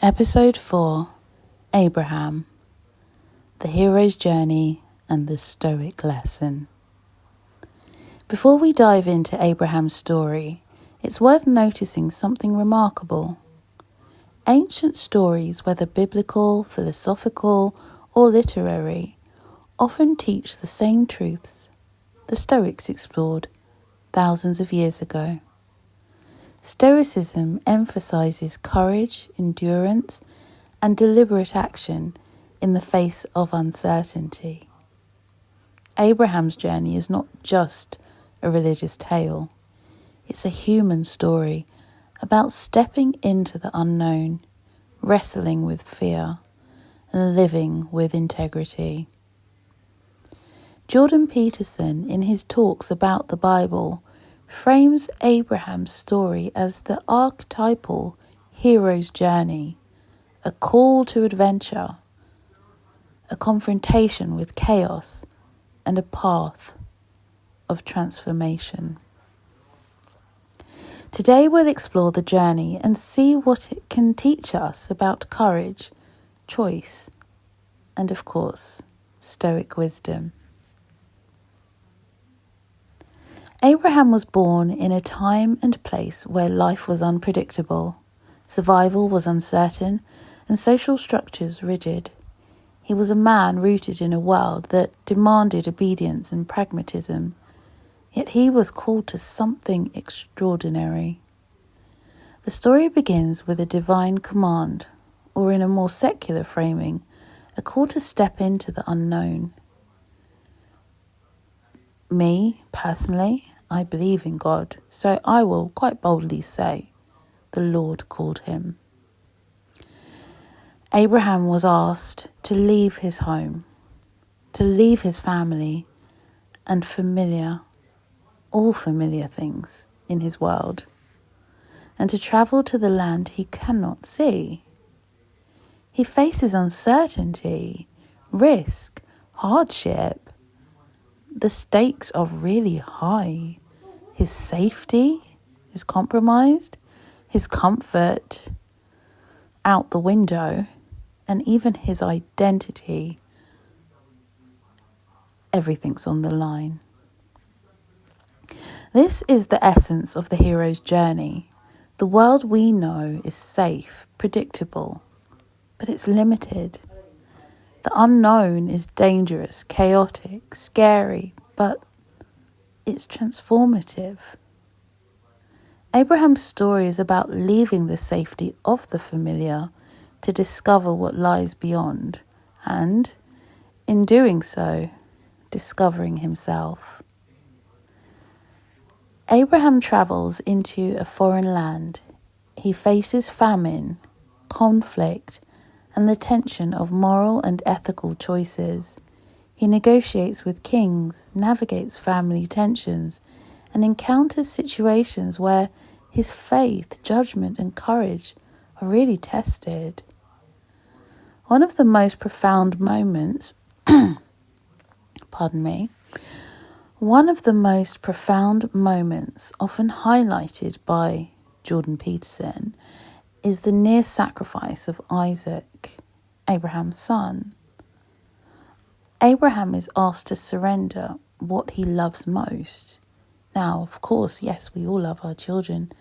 Episode 4, Abraham, the hero's journey and the Stoic lesson. Before we dive into Abraham's story, it's worth noticing something remarkable. Ancient stories, whether biblical, philosophical, or literary, often teach the same truths the Stoics explored thousands of years ago. Stoicism emphasizes courage, endurance, and deliberate action in the face of uncertainty. Abraham's journey is not just a religious tale. It's a human story about stepping into the unknown, wrestling with fear, and living with integrity. Jordan Peterson, in his talks about the Bible, frames Abraham's story as the archetypal hero's journey, a call to adventure, a confrontation with chaos, and a path of transformation. Today we'll explore the journey and see what it can teach us about courage, choice, and of course, Stoic wisdom. Abraham was born in a time and place where life was unpredictable, survival was uncertain, and social structures rigid. He was a man rooted in a world that demanded obedience and pragmatism, yet he was called to something extraordinary. The story begins with a divine command, or in a more secular framing, a call to step into the unknown. Me, personally, I believe in God, so I will quite boldly say, the Lord called him. Abraham was asked to leave his home, to leave his family and all familiar things in his world, and to travel to the land he cannot see. He faces uncertainty, risk, hardship. The stakes are really high. His safety is compromised, his comfort out the window, and even his identity. Everything's on the line. This is the essence of the hero's journey. The world we know is safe, predictable, but it's limited. The unknown is dangerous, chaotic, scary, but it's transformative. Abraham's story is about leaving the safety of the familiar to discover what lies beyond, and, in doing so, discovering himself. Abraham travels into a foreign land. He faces famine, conflict, and the tension of moral and ethical choices. He negotiates with kings, navigates family tensions, and encounters situations where his faith, judgment, and courage are really tested. One of the most profound moments, often highlighted by Jordan Peterson, is the near sacrifice of Isaac, Abraham's son. Abraham is asked to surrender what he loves most. Now, of course, yes, we all love our children,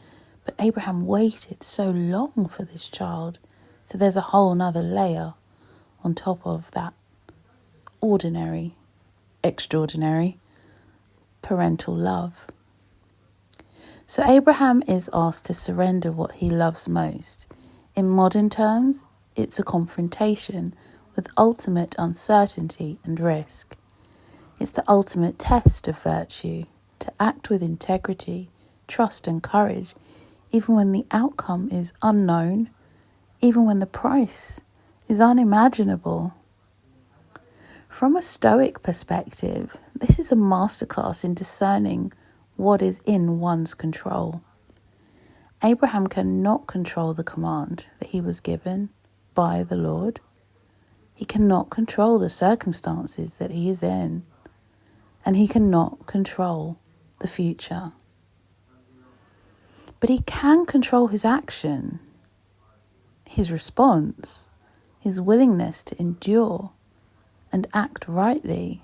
but Abraham waited so long for this child, so there's a whole nother layer on top of that extraordinary parental love. So Abraham is asked to surrender what he loves most. In modern terms, it's a confrontation with ultimate uncertainty and risk. It's the ultimate test of virtue, to act with integrity, trust and courage, even when the outcome is unknown, even when the price is unimaginable. From a Stoic perspective, this is a masterclass in discerning what is in one's control. Abraham cannot control the command that he was given by the Lord. He cannot control the circumstances that he is in, and he cannot control the future. But he can control his action. his response, his willingness to endure and act rightly,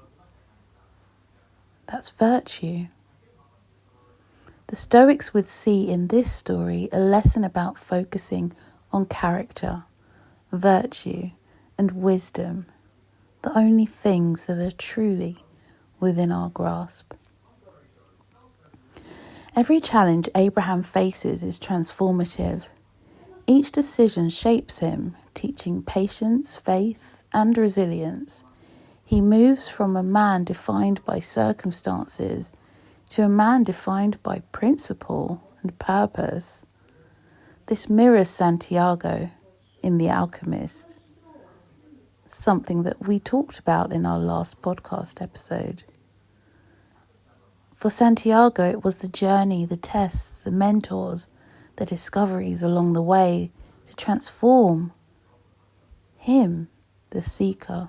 that's virtue. The Stoics would see in this story a lesson about focusing on character, virtue, and wisdom, the only things that are truly within our grasp. Every challenge Abraham faces is transformative. Each decision shapes him, teaching patience, faith, and resilience. He moves from a man defined by circumstances to a man defined by principle and purpose. This mirrors Santiago in The Alchemist, something that we talked about in our last podcast episode. For Santiago, it was the journey, the tests, the mentors, the discoveries along the way to transform him, the seeker.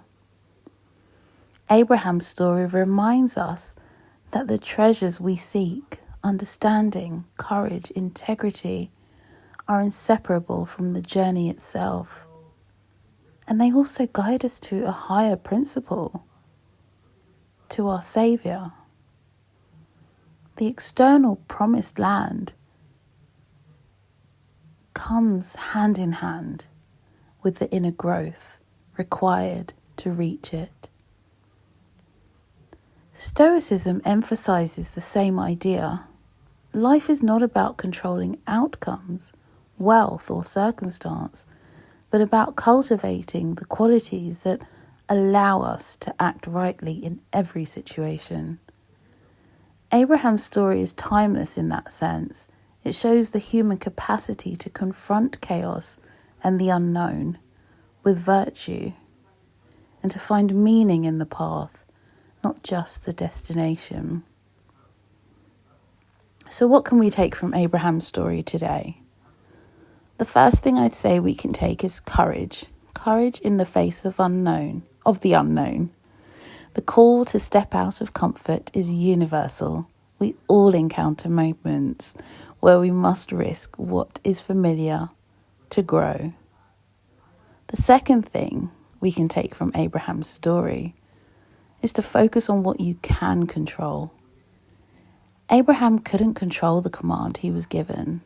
Abraham's story reminds us that the treasures we seek, understanding, courage, integrity, are inseparable from the journey itself. And they also guide us to a higher principle, to our Saviour. The external promised land comes hand in hand with the inner growth required to reach it. Stoicism emphasizes the same idea. Life is not about controlling outcomes, wealth, or circumstance, but about cultivating the qualities that allow us to act rightly in every situation. Abraham's story is timeless in that sense. It shows the human capacity to confront chaos and the unknown with virtue, and to find meaning in the path, not just the destination. So what can we take from Abraham's story today? The first thing I'd say we can take is courage. Courage in the face of the unknown. The call to step out of comfort is universal. We all encounter moments where we must risk what is familiar to grow. The second thing we can take from Abraham's story is to focus on what you can control. Abraham couldn't control the command he was given.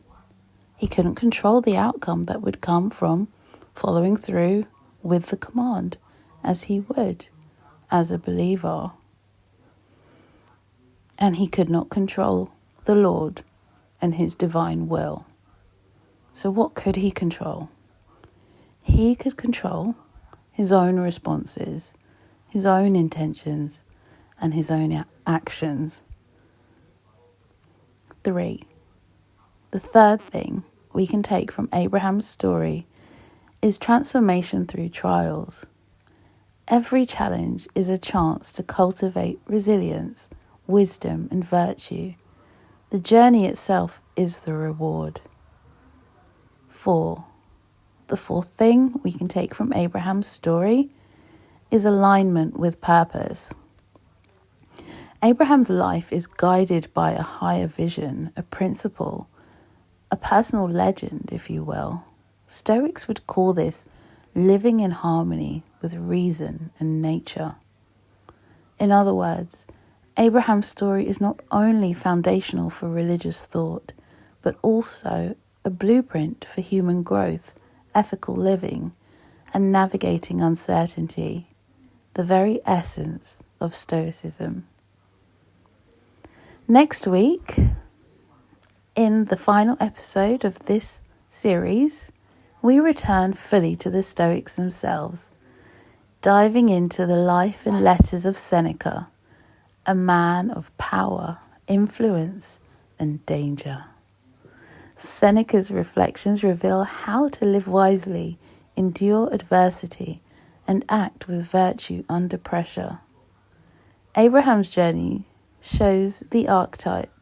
He couldn't control the outcome that would come from following through with the command, as he would as a believer. And he could not control the Lord and his divine will. So what could he control? He could control his own responses, his own intentions, and his own actions. 3. The third thing we can take from Abraham's story is transformation through trials. Every challenge is a chance to cultivate resilience, wisdom, and virtue. The journey itself is the reward. 4. The fourth thing we can take from Abraham's story is alignment with purpose. Abraham's life is guided by a higher vision, a principle, a personal legend, if you will. Stoics would call this living in harmony with reason and nature. In other words, Abraham's story is not only foundational for religious thought, but also a blueprint for human growth, ethical living, and navigating uncertainty, the very essence of Stoicism. Next week, in the final episode of this series, we return fully to the Stoics themselves, diving into the life and letters of Seneca, a man of power, influence, and danger. Seneca's reflections reveal how to live wisely, endure adversity, and act with virtue under pressure. Abraham's journey shows the archetype.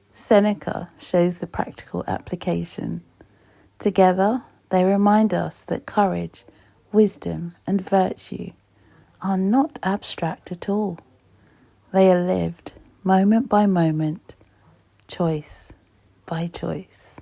Seneca shows the practical application. Together, they remind us that courage, wisdom, and virtue are not abstract at all. They are lived moment by moment, choice by choice.